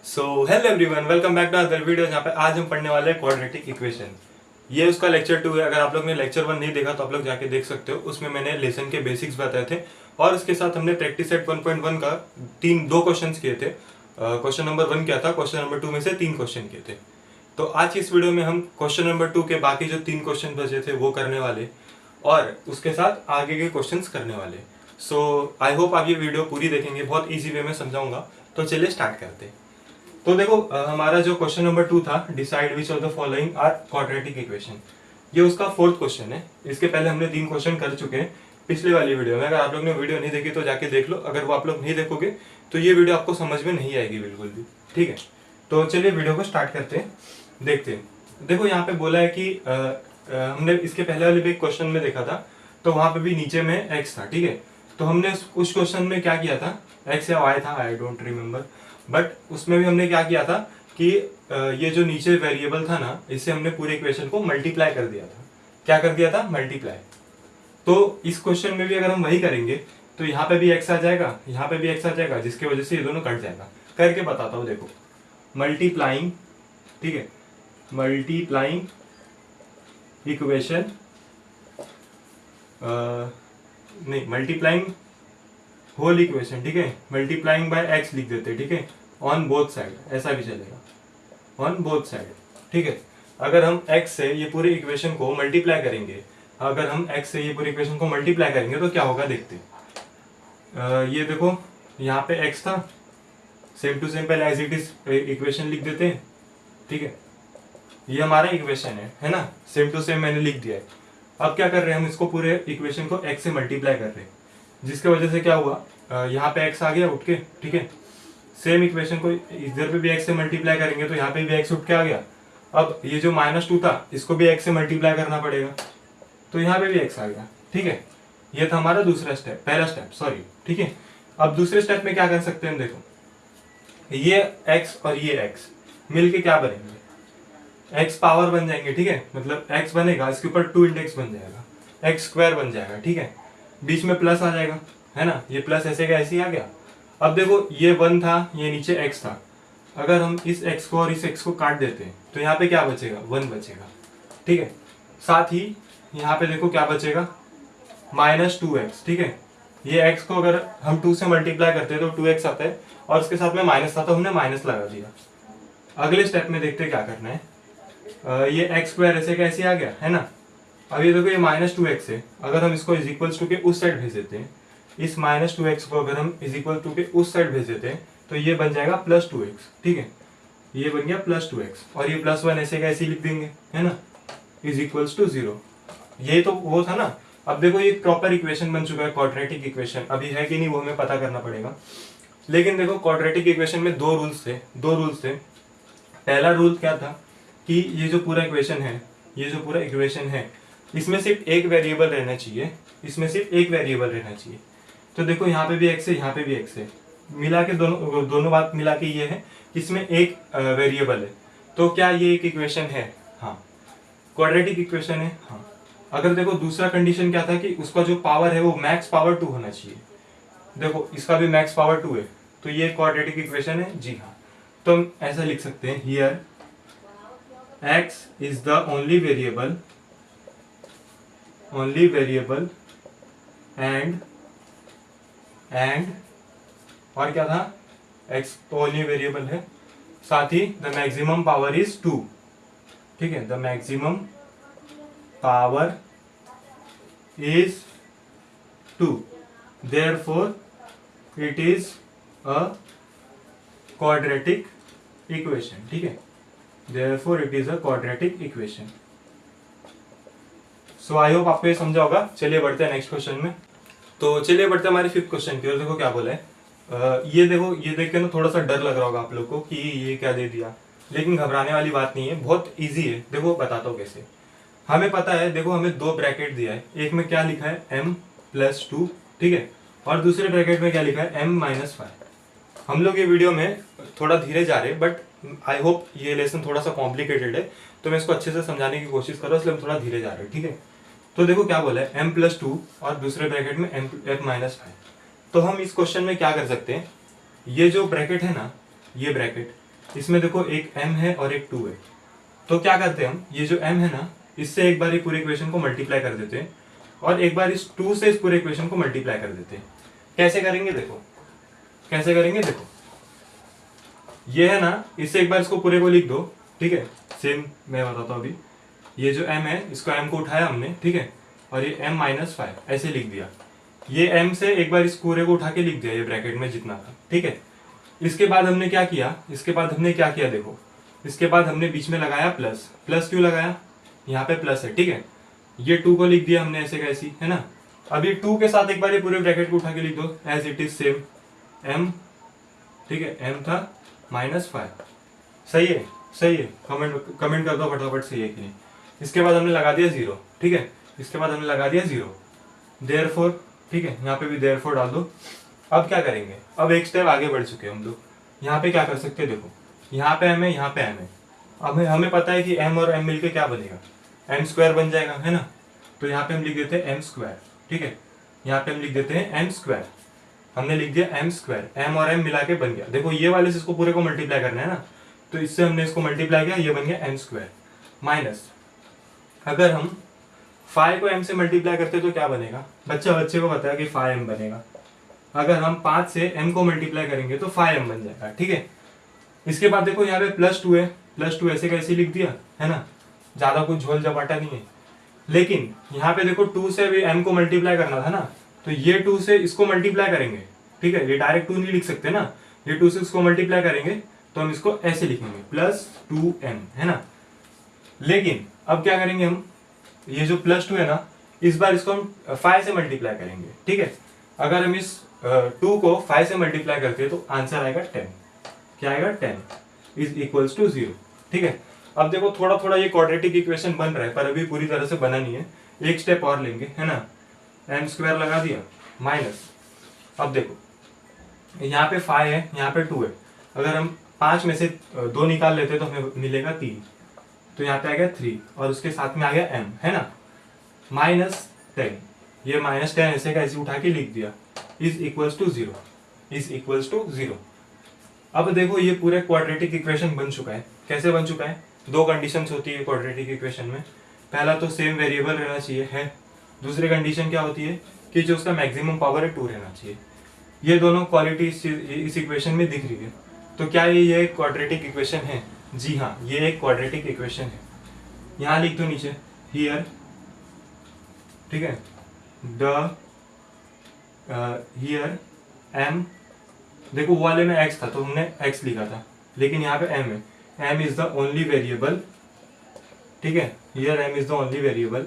So hello everyone, welcome back to other video. यहाँ पे आज हम पढ़ने वाले हैं क्वाड्रेटिक इक्वेशन। ये उसका लेक्चर 2 है। अगर आप लोग ने लेक्चर 1 नहीं देखा तो आप लोग जाके देख सकते हो। उसमें मैंने लेसन के बेसिक्स बताए थे और उसके साथ हमने प्रैक्टिस सेट 1.1 का दो क्वेश्चन किए थे। क्वेश्चन नंबर 1 क्या था, क्वेश्चन नंबर 2 में से 3 क्वेश्चन किए थे। तो आज की इस वीडियो में हम क्वेश्चन नंबर 2 के बाकी जो 3 क्वेश्चन बचे थे वो करने वाले और उसके साथ आगे के क्वेश्चन करने वाले। सो आई होप आप ये वीडियो पूरी देखेंगे, बहुत ईजी वे में समझाऊंगा। तो चलिए स्टार्ट करते हैं। तो देखो हमारा जो क्वेश्चन नंबर 2 था, decide which of the following are quadratic equation, ये उसका फोर्थ क्वेश्चन है। इसके पहले हमने 3 क्वेश्चन कर चुके हैं पिछले वाली वीडियो में। अगर आप लोग ने वीडियो नहीं देखी तो जाके देख लो। अगर वो आप लोग नहीं देखोगे तो ये वीडियो आपको समझ में नहीं आएगी बिल्कुल भी। ठीक है, तो चलिए वीडियो को स्टार्ट करते हैं, देखते हैं। देखो यहाँ पे बोला है कि हमने इसके पहले वाले भी क्वेश्चन में देखा था, तो वहां पे भी नीचे में एक्स था। ठीक है, तो हमने उस क्वेश्चन में क्या किया था, एक्स या वाई था, आई डोंट रिमेम्बर, बट उसमें भी हमने क्या किया था कि ये जो नीचे वेरिएबल था ना, इससे हमने पूरे इक्वेशन को मल्टीप्लाई कर दिया था। क्या कर दिया था, मल्टीप्लाई। तो इस क्वेश्चन में भी अगर हम वही करेंगे तो यहाँ पे भी एक्स आ जाएगा, यहाँ पे भी एक्स आ जाएगा, जिसकी वजह से ये दोनों कट जाएगा। करके बताता हूँ, देखो मल्टीप्लाइंग, ठीक है, मल्टीप्लाइंग इक्वेशन, नहीं मल्टीप्लाइंग होल इक्वेशन, ठीक है, मल्टीप्लाइंग बाय एक्स लिख देते हैं। ठीक है, ऑन बोथ साइड, ऐसा भी चलेगा, ऑन बोथ साइड। ठीक है, अगर हम x से ये पूरी इक्वेशन को मल्टीप्लाई करेंगे, अगर हम x से ये पूरी इक्वेशन को मल्टीप्लाई करेंगे तो क्या होगा देखते हैं। ये देखो यहाँ पे x था, सेम टू सेम पहले एज इट इज इक्वेशन लिख देते हैं। ठीक है, ये हमारा इक्वेशन है ना, सेम टू सेम मैंने लिख दिया है। अब क्या कर रहे हैं हम, इसको पूरे इक्वेशन को x से मल्टीप्लाई कर रहे हैं, जिसके वजह से क्या हुआ, यहाँ पे x आ गया उठ के। ठीक है, सेम इक्वेशन को इधर पे भी x से मल्टीप्लाई करेंगे तो यहाँ पे भी x उठ के आ गया। अब ये जो -2 था इसको भी x से मल्टीप्लाई करना पड़ेगा, तो यहाँ पे भी x आ गया। ठीक है, ये था हमारा दूसरा स्टेप, पहला स्टेप सॉरी। ठीक है, अब दूसरे स्टेप में क्या कर सकते हैं हम, देखो ये x और ये x मिलके क्या बनेंगे, x पावर बन जाएंगे। ठीक है, मतलब x बनेगा, इसके ऊपर 2 इंडेक्स बन जाएगा, x स्क्वायर बन जाएगा। ठीक है, बीच में प्लस आ जाएगा, है ना, ये प्लस ऐसे का ऐसे ही आ गया। अब देखो ये 1 था, ये नीचे x था, अगर हम इस x को और इस x को काट देते हैं तो यहाँ पे क्या बचेगा, 1 बचेगा। ठीक है, साथ ही यहाँ पे देखो क्या बचेगा, -2x। ठीक है, ये x को अगर हम 2 से मल्टीप्लाई करते हैं तो 2x आता है और उसके साथ में माइनस था तो हमने माइनस लगा दिया। अगले स्टेप में देखते हैं क्या करना है। ये x स्क्वायर ऐसे का ऐसे आ गया, है ना। अब ये देखो ये -2x है, अगर हम इसको इज इक्वल्स टू के उस साइड भेज देते हैं, इस -2x को अगर हम इज इक्वल टू के उस साइड भेज देते हैं तो ये बन जाएगा +2x। ठीक है, ये बन गया +2x और ये +1 ऐसे का ऐसे लिख देंगे, है ना, इज इक्वल्स टू 0। ये तो वो था ना। अब देखो ये प्रॉपर इक्वेशन बन चुका है, क्वाड्रेटिक इक्वेशन। अभी है कि नहीं वो हमें पता करना पड़ेगा, लेकिन देखो क्वाड्रेटिक इक्वेशन में दो रूल्स थे। पहला रूल क्या था कि ये जो पूरा इक्वेशन है, ये जो पूरा इक्वेशन है, इसमें सिर्फ एक वेरिएबल रहना चाहिए, इसमें सिर्फ एक वेरिएबल रहना चाहिए। तो देखो यहाँ पे भी x है, यहाँ पे भी x है, मिला के दोनों बात मिला के ये है कि इसमें एक वेरिएबल है। तो क्या ये एक इक्वेशन है, हाँ, क्वाड्रेटिक इक्वेशन है, हाँ। अगर देखो दूसरा कंडीशन क्या था कि उसका जो पावर है वो मैक्स पावर 2 होना चाहिए। देखो इसका भी मैक्स पावर 2 है, तो ये क्वाड्रेटिक इक्वेशन है, जी हाँ। तो हम ऐसा लिख सकते हैं, here x is the only variable and और क्या था, x तो ओनली वेरिएबल है, साथ ही द मैक्सिमम पावर इज 2। ठीक है, the maximum power is 2, therefore it is a quadratic equation. ठीक है, therefore it is a quadratic equation. So I hope आपको ये समझा होगा। चलिए बढ़ते हैं नेक्स्ट क्वेश्चन में। तो चलिए बढ़ते हैं हमारे 5th क्वेश्चन की ओर। देखो क्या बोला है, ये देखो, ये देख के ना थोड़ा सा डर लग रहा होगा आप लोग को कि ये क्या दे दिया, लेकिन घबराने वाली बात नहीं है, बहुत इजी है। देखो बताता हूँ कैसे। हमें पता है, देखो हमें 2 ब्रैकेट दिया है, एक में क्या लिखा है m+2, ठीक है, और दूसरे ब्रैकेट में क्या लिखा है m-5। हम लोग ये वीडियो में थोड़ा धीरे जा रहे हैं, बट आई होप ये लेसन थोड़ा सा कॉम्प्लिकेटेड है तो मैं इसको अच्छे से समझाने की कोशिश कर रहा हूँ, इसलिए हम थोड़ा धीरे जा रहे हैं। ठीक है, तो देखो क्या बोला है, m+2 और दूसरे ब्रैकेट में m-5। तो हम इस क्वेश्चन में क्या कर सकते हैं, ये जो ब्रैकेट है ना, ये ब्रैकेट, इसमें देखो एक m है और एक 2 है। तो क्या करते हैं हम, ये जो m है ना, इससे एक बार ये पूरे इक्वेशन को मल्टीप्लाई कर देते हैं और एक बार इस 2 से इस पूरे इक्वेशन को मल्टीप्लाई कर देते हैं। कैसे करेंगे देखो, कैसे करेंगे देखो, ये है ना, इससे एक बार इसको पूरे को लिख दो, ठीक है। सेम मैं बताता हूँ अभी, ये जो m है इसको m को उठाया हमने, ठीक है, और ये m माइनस 5 ऐसे लिख दिया। ये m से एक बार इस पूरे को उठा के लिख दिया ये ब्रैकेट में जितना था, ठीक है। इसके बाद हमने क्या किया, इसके बाद हमने क्या किया देखो, इसके बाद हमने बीच में लगाया प्लस। प्लस क्यों लगाया, यहाँ पे प्लस है, ठीक है। ये 2 को लिख दिया हमने ऐसे कैसी, है ना। अब ये 2 के साथ एक बार ये पूरे ब्रैकेट को उठा के लिख दो as it is same m, ठीक है, m था माइनस 5। सही है, सही है, कमेंट कर दो फटाफट, सही है कि नहीं। इसके बाद हमने लगा दिया 0, ठीक है, इसके बाद हमने लगा दिया 0, देयरफॉर, ठीक है, यहाँ पे भी देयरफॉर डाल दो। अब क्या करेंगे, अब एक स्टेप आगे बढ़ चुके हैं हम लोग। यहाँ पे क्या कर सकते हैं देखो, यहाँ पे m है, यहाँ पे m है। अब हमें पता है कि m और m मिलके क्या बनेगा, m स्क्वायर बन जाएगा, है ना। तो यहाँ पे हम लिख देते हैं m स्क्वायर, ठीक है, यहाँ पे हम लिख देते हैं m स्क्वायर। हमने लिख दिया m स्क्वायर, m और m मिला के बन गया। देखो ये वाले से इसको पूरे को मल्टीप्लाई करना है ना, तो इससे हमने इसको मल्टीप्लाई किया, ये बन गया m स्क्वायर माइनस, अगर हम 5 को m से मल्टीप्लाई करते तो क्या बनेगा, बच्चे को बताया कि 5m बनेगा। अगर हम 5 से m को मल्टीप्लाई करेंगे तो 5m बन जाएगा, ठीक है। इसके बाद देखो यहाँ पे +2 है, +2 ऐसे कैसे लिख दिया, है ना, ज्यादा कुछ झोल झपाटा नहीं है। लेकिन यहाँ पे देखो 2 से भी m को मल्टीप्लाई करना था ना, तो ये 2 से इसको मल्टीप्लाई करेंगे, ठीक है, ये डायरेक्ट 2 नहीं लिख सकते ना, ये 2 से इसको मल्टीप्लाई करेंगे तो हम इसको ऐसे लिखेंगे +2m, है ना। लेकिन अब क्या करेंगे हम, ये जो +2 है ना, इस बार इसको हम 5 से मल्टीप्लाई करेंगे, ठीक है। अगर हम इस 2 को 5 से मल्टीप्लाई करते हैं तो आंसर आएगा 10। क्या आएगा, 10 इज इक्वल्स टू 0, ठीक है। अब देखो थोड़ा थोड़ा ये क्वाड्रेटिक इक्वेशन बन रहा है, पर अभी पूरी तरह से बना नहीं है। एक स्टेप और लेंगे, है ना, m स्क्वायर लगा दिया माइनस, अब देखो यहाँ पे 5 है, यहाँ पे 2 है। अगर हम 5 में से 2 निकाल लेते तो हमें मिलेगा 3, तो यहाँ पे आ गया 3 और उसके साथ में आ गया m, है ना, -10। ये -10 ऐसे का ऐसे उठा के लिख दिया, is equals to 0, is equals to 0। अब देखो ये पूरे क्वाड्रेटिक इक्वेशन बन चुका है। कैसे बन चुका है, 2 कंडीशंस होती है क्वाड्रेटिक इक्वेशन में। पहला तो सेम वेरिएबल रहना चाहिए, है। दूसरी कंडीशन क्या होती है कि जो उसका मैक्सिमम पावर है 2 रहना चाहिए। ये दोनों क्वालिटी इस इक्वेशन में दिख रही है। तो क्या ये क्वाड्रेटिक इक्वेशन है, जी हाँ, ये एक क्वाड्रेटिक इक्वेशन है। यहाँ लिख दो नीचे हियर, ठीक है, द हियर m, देखो वो वाले में x था तो हमने x लिखा था, लेकिन यहाँ पे m है, m is the only variable, ठीक है, here m is the only variable.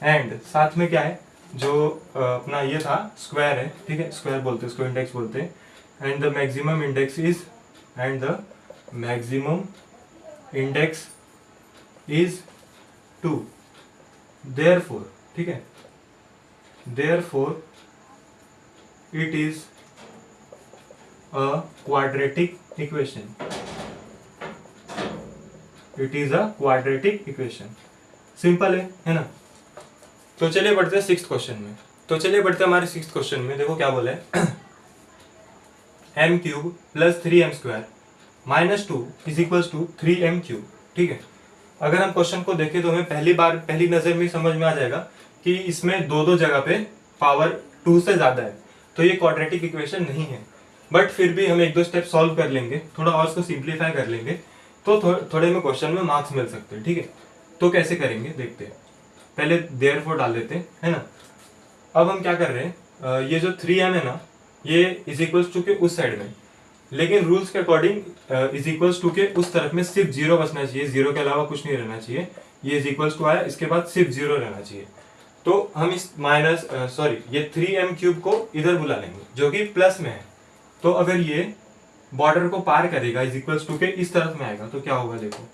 And साथ में क्या है, जो अपना ये था स्क्वायर है, ठीक है, स्क्वायर बोलते हैं इसको, इंडेक्स बोलते हैं। And the maximum index is, and the maximum index is 2, therefore, ठीक है, therefore it is a quadratic equation, it is a quadratic equation. Simple है ना। तो चलिए बढ़ते हैं 6th क्वेश्चन में। तो चलिए बढ़ते हैं हमारे 6th क्वेश्चन में। देखो क्या बोला है, m³ + 3m² - 2 = 3m³, ठीक है। अगर हम क्वेश्चन को देखें तो हमें पहली नजर में समझ में आ जाएगा कि इसमें दो जगह पे पावर 2 से ज्यादा है, तो ये क्वाड्रेटिक इक्वेशन नहीं है। बट फिर भी हम 1-2 स्टेप सॉल्व कर लेंगे, थोड़ा और उसको सिंप्लीफाई कर लेंगे, तो थोड़े में क्वेश्चन में मार्क्स मिल सकते हैं, ठीक है। तो कैसे करेंगे देखते हैं। पहले देयरफॉर डाल देते हैं, है ना। अब हम क्या कर रहे हैं, ये जो 3m है ना, ये इज इक्वल्स टू के उस साइड में, लेकिन रूल्स के अकॉर्डिंग इज इक्वल्स टू के उस तरफ में सिर्फ 0 बचना चाहिए, 0 के अलावा कुछ नहीं रहना चाहिए। ये इज इक्वल्स टू आया, इसके बाद सिर्फ 0 रहना चाहिए। तो हम इस ये 3m³ को इधर बुला लेंगे जो कि प्लस में है। तो अगर ये बॉर्डर को पार करेगा, इज इक्वल्स टू के इस तरफ में आएगा, तो क्या होगा देखो,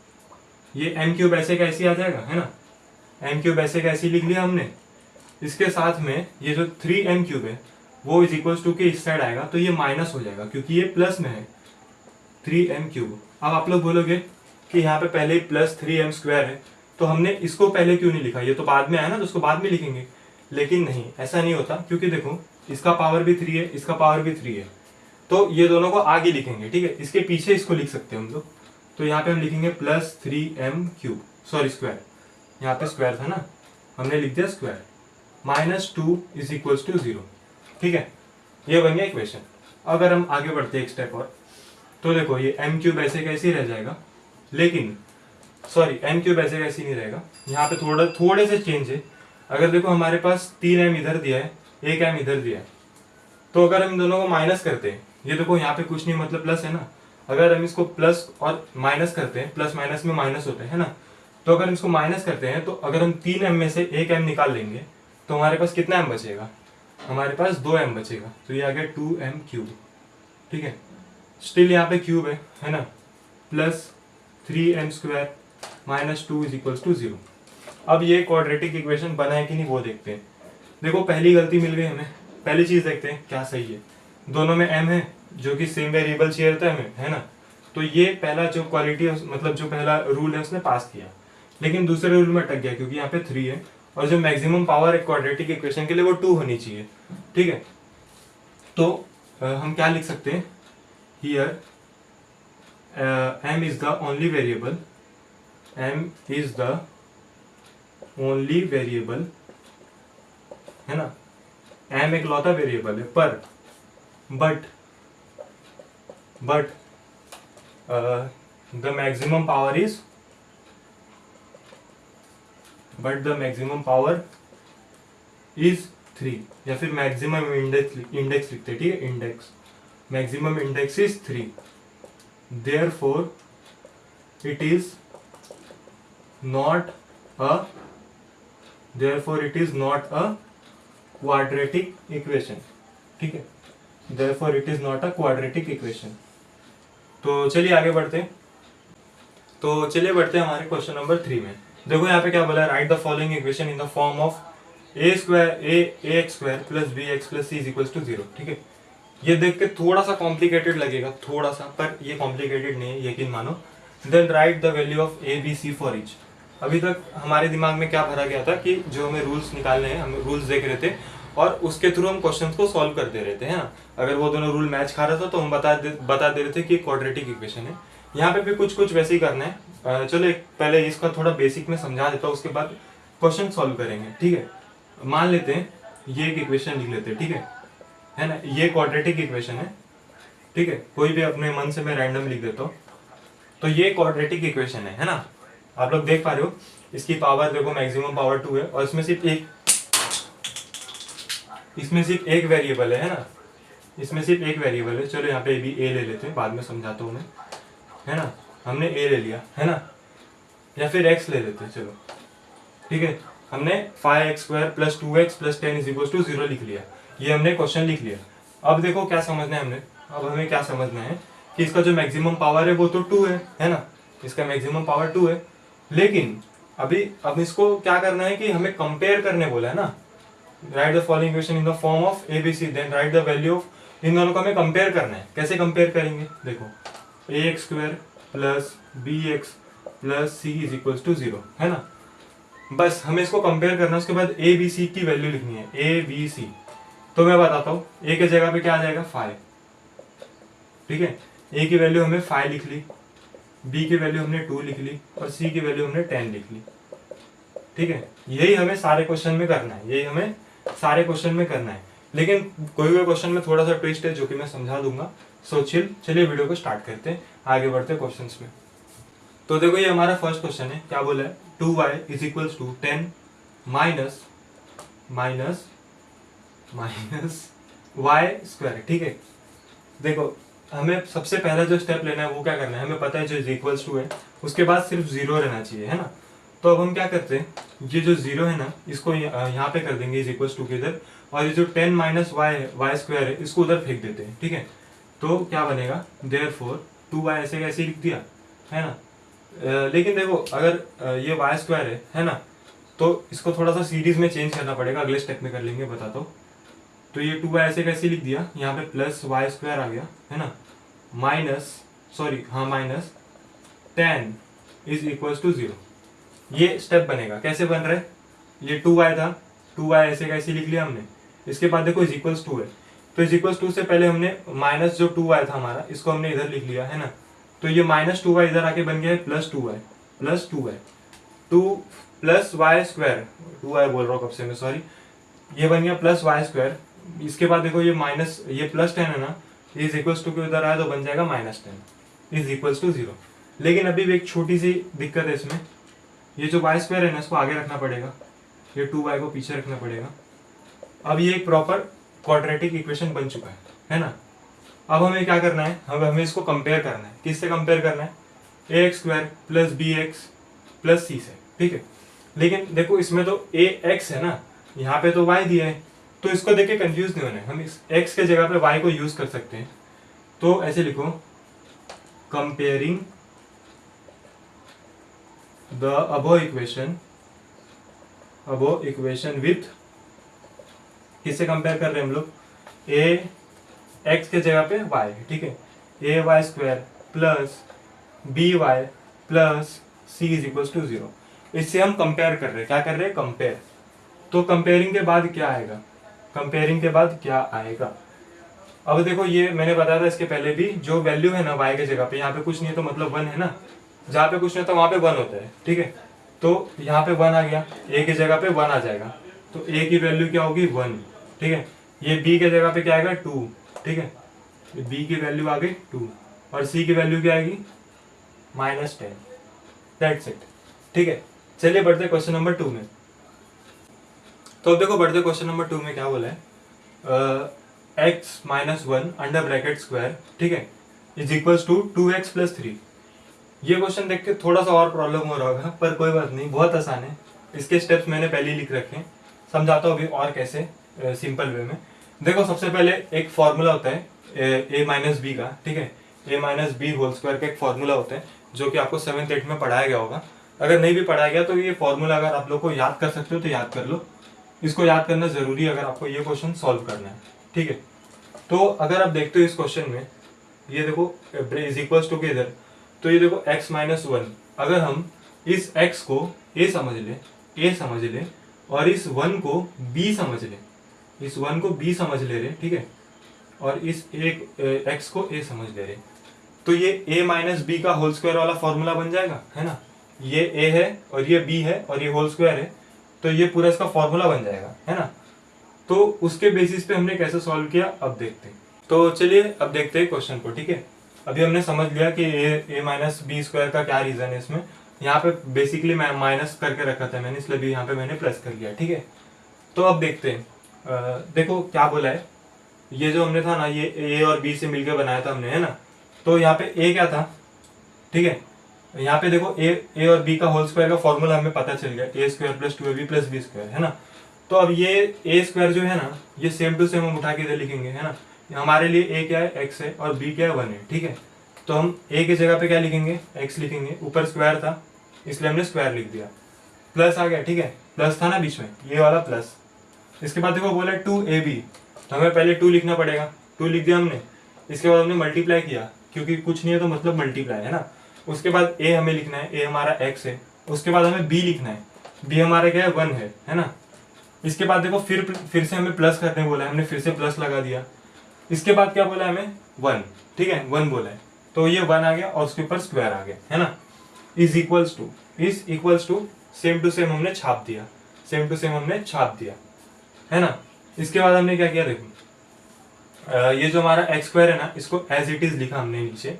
ये m³ ऐसे कैसे आ जाएगा, है ना, m³ ऐसे कैसे लिख लिया हमने। इसके साथ में ये जो 3m³ है वो इज इक्वल्स टू के इस साइड आएगा, तो ये माइनस हो जाएगा क्योंकि ये प्लस में है 3m³। अब आप लोग बोलोगे कि यहाँ पे पहले प्लस 3m² है, तो हमने इसको पहले क्यों नहीं लिखा, ये तो बाद में आया ना, तो उसको बाद में लिखेंगे। लेकिन नहीं, ऐसा नहीं होता, क्योंकि देखो इसका पावर भी 3 है, इसका पावर भी 3 है, तो ये दोनों को आगे लिखेंगे, ठीक है। इसके पीछे इसको लिख सकते हैं हम लोग। तो यहाँ पे हम लिखेंगे +3m³ सॉरी स्क्वायर, यहाँ पे स्क्वायर था ना, हमने लिख दिया स्क्वायर, -2 = 0, ठीक है। ये बन गया इक्वेशन। अगर हम आगे बढ़ते हैं एक स्टेप और, तो देखो ये m³ ऐसे कैसे रह जाएगा, लेकिन सॉरी m³ ऐसे कैसे नहीं रहेगा, यहाँ पे थोड़े से चेंज है। अगर देखो हमारे पास 3m इधर दिया है, 1m इधर दिया है, तो अगर हम इन दोनों को माइनस करते हैं, ये देखो यहाँ पे कुछ नहीं मतलब प्लस है ना, अगर हम इसको प्लस और माइनस करते हैं, प्लस माइनस में माइनस होते हैं ना, तो अगर इसको माइनस करते हैं तो अगर हम 3m में से 1m निकाल लेंगे तो हमारे पास कितना m बचेगा, हमारे पास 2m बचेगा। तो ये आ गया 2m³, ठीक है। स्टिल यहाँ पे क्यूब है ना, +3m² -2 = 0। अब ये क्वाड्रेटिक इक्वेशन बना है कि नहीं वो देखते हैं। देखो पहली गलती मिल गई हमें, पहली चीज देखते हैं क्या सही है। दोनों में m है जो कि सेम वेरिएबल चाहिए रहता है हमें, है ना, तो ये पहला जो क्वालिटी मतलब जो पहला रूल है उसने पास किया। लेकिन दूसरे रूल में अटक गया क्योंकि यहाँ पे 3 है और जो मैक्सिमम पावर है क्वाड्रेटिक इक्वेशन के लिए वो 2 होनी चाहिए, ठीक है। तो हम क्या लिख सकते हैं, here m is the only variable, m is the only variable, है ना, m एक लौता वेरिएबल है, पर but the maximum power is is 3, या फिर मैक्सिमम इंडेक्स लिखते हैं, ठीक है, index, maximum index is 3, therefore it is not a quadratic equation, ठीक है, therefore it is not a quadratic equation. तो चलिए आगे बढ़ते हैं। तो चलिए बढ़ते हैं हमारे क्वेश्चन नंबर 3 में। देखो यहाँ पे क्या बोला है, right the following equation in the form of ax² + bx + c = 0, ठीक है। ये देख के थोड़ा सा कॉम्प्लिकेटेड लगेगा, थोड़ा सा, पर ये कॉम्प्लिकेटेड नहीं है, यकीन मानो। Then write the value of a b c for each. अभी तक हमारे दिमाग में क्या भरा गया था कि जो हमें रूल्स निकालने हैं, हम रूल्स देख रहे थे और उसके थ्रू हम क्वेश्चंस को सॉल्व कर दे रहे थे, है ना। अगर वो दोनों रूल मैच खा रहा था तो हम बता दे रहे थे कि क्वाड्रेटिक इक्वेशन है। यहाँ पे भी कुछ वैसे ही करना है। चलो पहले इसका थोड़ा बेसिक में समझा देता हूँ, उसके बाद क्वेश्चन सॉल्व करेंगे, ठीक है। मान लेते हैं ये एक इक्वेशन लिख लेते हैं, ठीक है ना, ये क्वाड्रेटिक इक्वेशन है, ठीक है। कोई भी अपने मन से मैं रैंडम लिख देता हूँ। तो ये क्वाड्रेटिक इक्वेशन है ना, आप लोग देख पा रहे हो। इसकी पावर देखो मैक्सिमम पावर 2 है और इसमें सिर्फ एक वेरिएबल है ना, इसमें सिर्फ एक वेरिएबल है। चलो यहाँ पे भी ए ले लेते हैं, बाद में समझाता हूँ मैं, है ना। हमने ए ले लिया, है ना, या फिर एक्स ले लेते हैं, चलो ठीक है। हमने 5x² + 2x + 10 = 0 लिख लिया, ये हमने क्वेश्चन लिख लिया। अब देखो क्या समझना है हमने, अब हमें क्या समझना है कि इसका जो मैक्सिमम पावर है वो तो 2 है ना, इसका मैक्सिमम पावर 2 है। लेकिन अब इसको क्या करना है कि हमें कंपेयर करने बोला है ना, write the following equation in the form of ABC, then write the value of, इन दोनों को हमें कंपेयर करना है। कैसे कंपेयर करेंगे, देखो ax² + bx + c = 0, है ना। बस हमें इसको कंपेयर करना है, उसके बाद ABC की वैल्यू लिखनी है, ABC। तो मैं बताता हूँ, a के जगह पे क्या आ जाएगा 5, ठीक है। a की वैल्यू हमने 5 लिख ली, b की वैल्यू हमने 2 लिख ली और c की वैल्यू हमने 10 लिख ली, ठीक है। यही हमें सारे क्वेश्चन में करना है, लेकिन कोई क्वेश्चन में थोड़ा सा ट्विस्ट है जो कि मैं समझा दूंगा। सो चलिए वीडियो को स्टार्ट करते हैं, आगे बढ़ते हैं क्वेश्चंस में। तो देखो ये हमारा फर्स्ट क्वेश्चन है, क्या बोला है, 2y = 10 -y², ठीक है। देखो हमें सबसे पहला जो स्टेप लेना है वो क्या करना है, हमें पता है जो = है उसके बाद सिर्फ 0 रहना चाहिए, है ना। तो अब हम क्या करते हैं, ये जो 0 है ना इसको यहाँ पे कर देंगे = के इधर, और ये जो 10 - y² है इसको उधर फेंक देते हैं, ठीक है। तो क्या बनेगा, देयरफॉर 2y ऐसे कैसे लिख दिया, है ना। लेकिन देखो अगर ये y² है ना, तो इसको थोड़ा सा सीरीज में चेंज करना पड़ेगा, अगले स्टेप में कर लेंगे, बताता हूँ। तो ये 2y ऐसे कैसे लिख दिया, यहाँ पे +y² आ गया, है ना, -10 = 0। ये स्टेप बनेगा, कैसे बन रहा है, ये 2y था, 2y ऐसे कैसे लिख लिया हमने। इसके बाद देखो = है, तो इज इक्वल टू से पहले हमने माइनस जो 2y था हमारा, इसको हमने इधर लिख लिया है ना, तो ये माइनस 2y इधर आके बन गया है plus 2y, plus 2y, 2 plus Y square, 2y बोल रहा हूँ कब से मैं, सॉरी, ये बन गया प्लस वाई स्क्वायर। इसके बाद देखो ये माइनस, ये प्लस 10 है ना, इज इक्वल्स टू के उधर आया तो बन जाएगा माइनस 10 इज इक्वल्स टू 0। लेकिन अभी भी एक छोटी सी दिक्कत है इसमें, ये जो वाई स्क्वायर है ना इसको आगे रखना पड़ेगा, ये 2y को पीछे रखना पड़ेगा। अब ये एक प्रॉपर क्वाड्रेटिक इक्वेशन बन चुका है ना। अब हमें क्या करना है, हमें इसको कंपेयर करना है। किससे कंपेयर करना है? A X square plus B X plus C से, ठीक है। लेकिन देखो इसमें तो ए एक्स है ना, यहाँ पे तो वाई दिया है, तो इसको देख के कंफ्यूज नहीं होना है। हम इस एक्स के जगह पे वाई को यूज कर सकते हैं। तो ऐसे लिखो, comparing the above equation with, किससे कंपेयर कर रहे हैं हम लोग? ए एक्स के जगह पे वाई, ठीक है, A Y square plus B Y plus C is equal to 0। इससे हम कंपेयर कर रहे हैं। क्या कर रहे हैं? कंपेयर। तो कंपेयरिंग के बाद क्या आएगा? कंपेयरिंग के बाद क्या आएगा? अब देखो ये मैंने बताया था इसके पहले भी, जो वैल्यू है ना वाई के जगह पे, यहाँ पे कुछ नहीं है तो मतलब 1 है ना, जहाँ पे कुछ नहीं होता वहाँ पे 1 होता है, ठीक है। तो यहाँ पे 1 आ गया, ए की जगह पे 1 आ जाएगा, तो ए की वैल्यू क्या होगी? 1, ठीक है। ये बी के जगह पे क्या आएगा? 2, ठीक है, बी की वैल्यू आ गई 2, और सी की वैल्यू क्या आएगी? -10। दैट्स इट, ठीक है। चलिए बढ़ते क्वेश्चन नंबर 2 में। तो अब देखो बढ़ते क्वेश्चन नंबर 2 में क्या बोला है, x minus 1 under bracket square, ठीक है, is equals to 2x plus 3। ये क्वेश्चन देख के थोड़ा सा और प्रॉब्लम हो रहा होगा, पर कोई बात नहीं, बहुत आसान है। इसके स्टेप्स मैंने पहले ही लिख रखे हैं, समझाता हूँ अभी और कैसे, सिंपल वे में। देखो सबसे पहले एक फॉर्मूला होता है ए माइनस बी का, ठीक है, ए माइनस बी होल स्क्वायर का एक फॉर्मूला होता है, जो कि आपको 7th 8th में पढ़ाया गया होगा। अगर नहीं भी पढ़ाया गया तो ये फॉर्मूला अगर आप लोग को याद कर सकते हो तो याद कर लो। इसको याद करना जरूरी है अगर आपको ये क्वेश्चन सॉल्व करना है, ठीक है। तो अगर आप देखते हो इस क्वेश्चन में, ये देखो इज इक्वल्स टू के इधर, तो ये देखो x माइनस 1, अगर हम इस x को a समझ ले और इस 1 को b समझ ले, इस 1 को b समझ ले रहे, ठीक है, और इस एक x को a समझ ले रहे, तो ये a माइनस बी का होल स्क्वायर वाला फॉर्मूला बन जाएगा, है ना। ये a है और ये b है और ये होल स्क्वायर है, तो ये पूरा इसका फॉर्मूला बन जाएगा, है ना। तो उसके बेसिस पे हमने कैसे सॉल्व किया अब देखते हैं। तो चलिए अब देखते हैं क्वेश्चन को, ठीक है। अभी हमने समझ लिया कि ए माइनस बी स्क्वायर का क्या रीजन है इसमें। यहाँ पे बेसिकली मैं माइनस करके रखा था मैंने, इसलिए भी यहाँ पे मैंने प्लस कर लिया, ठीक है। तो अब देखते हैं, देखो क्या बोला है, ये जो हमने था ना, ये ए और बी से मिलकर बनाया था हमने, है ना। तो यहाँ पे ए क्या था, ठीक है, यहाँ पे देखो ए और बी का होल स्क्वायर का फॉर्मूला हमें पता चल गया, A square plus 2ab plus B square, है ना। तो अब ये ए स्क्वायर जो है ना, ये सेम टू सेम हम उठा के इधर लिखेंगे, है ना। हमारे लिए ए क्या है? x है, और b क्या है? 1 है, ठीक है। तो हम a की जगह पे क्या लिखेंगे? x लिखेंगे, ऊपर स्क्वायर था इसलिए हमने स्क्वायर लिख दिया, प्लस आ गया, ठीक है, प्लस था ना बीच में, ये वाला प्लस। इसके बाद देखो बोला 2ab, तो हमें पहले 2 लिखना पड़ेगा, 2 लिख दिया हमने। इसके बाद हमने मल्टीप्लाई किया, क्योंकि कुछ नहीं है तो मतलब मल्टीप्लाई, है ना। उसके बाद a हमें लिखना है, a हमारा x है। उसके बाद हमें b लिखना है, b हमारा क्या है? 1 है ना। इसके बाद देखो फिर से हमें प्लस करने बोला है, हमने फिर से प्लस लगा दिया। इसके बाद क्या बोला है हमें? 1, ठीक है, 1 बोला है, तो ये 1 आ गया और उसके ऊपर स्क्वायर आ गया, है ना। Is equals to same to same हमने छाप दिया, सेम टू सेम हमने छाप दिया, है ना। इसके बाद हमने क्या किया? देखो ये जो हमारा एक्स स्क्वायर है ना, इसको एज इट इज लिखा हमने नीचे,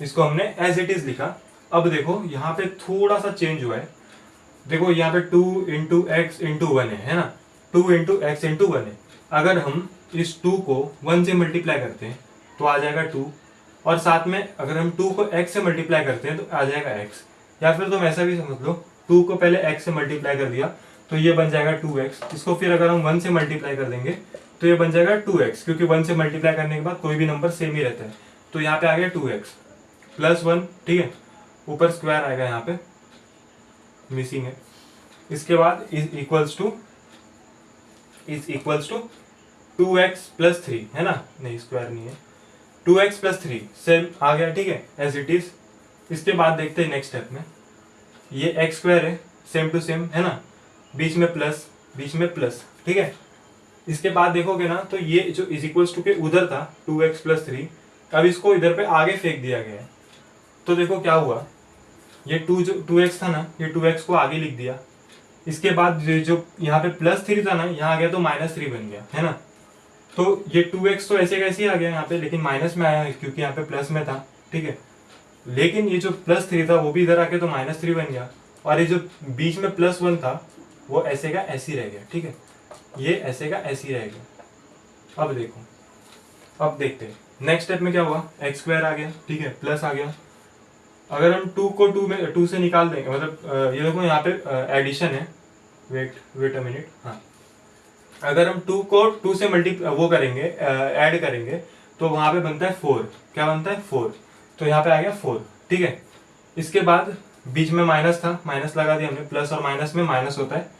इसको हमने एज इट इज लिखा। अब देखो यहाँ पे थोड़ा सा चेंज हुआ है, देखो यहाँ पे 2 इंटू एक्स इंटू 1 है ना, 2 इंटू एक्स इंटू 1 है। अगर हम इस 2 को 1 से मल्टीप्लाई करते हैं तो आ जाएगा 2, और साथ में अगर हम 2 को x से मल्टीप्लाई करते हैं तो आ जाएगा x, या फिर तुम ऐसा भी समझ लो, 2 को पहले x से मल्टीप्लाई कर दिया तो ये बन जाएगा 2x। इसको फिर अगर हम 1 से मल्टीप्लाई कर देंगे तो ये बन जाएगा 2x, क्योंकि 1 से मल्टीप्लाई करने के बाद कोई भी नंबर सेम ही रहता है। तो यहाँ पे आ गया 2x प्लस 1, ठीक है, ऊपर स्क्वायर आएगा, यहाँ पे मिसिंग है। इसके बाद is equals to 2x plus 3, है ना, नहीं स्क्वायर नहीं है, 2x प्लस 3 सेम आ गया, ठीक है, एज इट इज। इसके बाद देखते हैं नेक्स्ट स्टेप में, ये एक्स स्क्वायर है, सेम टू सेम, है ना, बीच में प्लस, ठीक है। इसके बाद देखोगे ना तो ये जो इज इक्वल्स टू के उधर था 2x+3, अब इसको इधर पे आगे फेंक दिया गया है। तो देखो क्या हुआ, ये 2x था ना, ये 2x को आगे लिख दिया। इसके बाद जो यहाँ पे +3 था ना, यहाँ आ गया तो -3 बन गया, है ना। तो ये 2x तो ऐसे कैसे आ गया यहाँ पे, लेकिन माइनस में आया क्योंकि यहाँ पे प्लस में था, ठीक है। लेकिन ये जो +3 था वो भी इधर आके तो -3 बन गया, और ये जो बीच में +1 था वो ऐसे का ऐसे ही रह गया, ठीक है। ये ऐसे का ऐसे ही रह गया। अब देखो, अब देखते हैं नेक्स्ट स्टेप में क्या हुआ, x² आ गया, ठीक है, प्लस आ गया। अगर हम 2 को 2 से निकाल देंगे, मतलब ये देखो यहाँ पे एडिशन है, वेट अ मिनट, हाँ। अगर हम 2 को 2 से वो करेंगे, ऐड करेंगे, तो वहाँ पे बनता है 4। क्या बनता है, 4। तो यहाँ पे आ गया 4, ठीक है। इसके बाद बीच में माइनस था, माइनस लगा दिया हमने, प्लस और माइनस में माइनस होता है,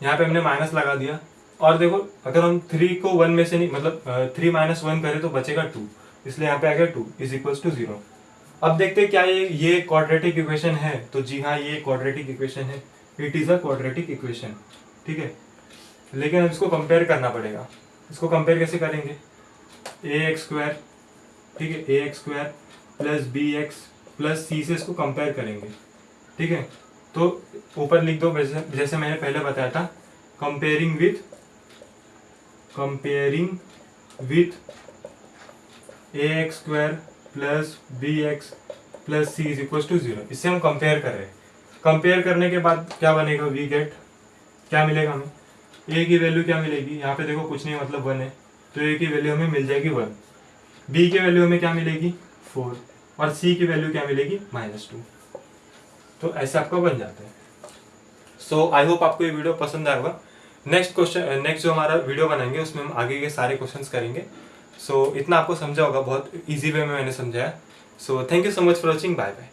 यहाँ पे हमने माइनस लगा दिया। और देखो अगर हम 3 को 1 में से नहीं, मतलब 3 - 1 करें तो बचेगा 2, इसलिए यहाँ पे आ गया 2 = 0। अब देखते हैं क्या ये क्वाड्रेटिक इक्वेशन है, तो जी हाँ ये क्वाड्रेटिक इक्वेशन है, it is a quadratic equation, ठीक है। लेकिन अब इसको कंपेयर करना पड़ेगा। इसको कंपेयर कैसे करेंगे, ax², ठीक है, ax² + bx + c से इसको कंपेयर करेंगे, ठीक है। तो ऊपर लिख दो जैसे मैंने पहले बताया था, comparing with ax² + bx + c = 0। इससे हम कंपेयर कर रहे हैं। कंपेयर करने के बाद क्या बनेगा, वी गेट, क्या मिलेगा हमें, a की वैल्यू क्या मिलेगी, यहाँ पे देखो कुछ नहीं, मतलब 1 है, तो a की वैल्यू हमें मिल जाएगी 1, b की वैल्यू हमें क्या मिलेगी 4, और c की वैल्यू क्या मिलेगी -2। तो ऐसे आपका बन जाता है। सो आई होप आपको ये वीडियो पसंद आया होगा। नेक्स्ट जो हमारा वीडियो बनाएंगे उसमें हम आगे के सारे क्वेश्चंस करेंगे। सो इतना आपको समझा होगा, बहुत इजी वे में मैंने समझाया। So thank you so much for watching, bye bye.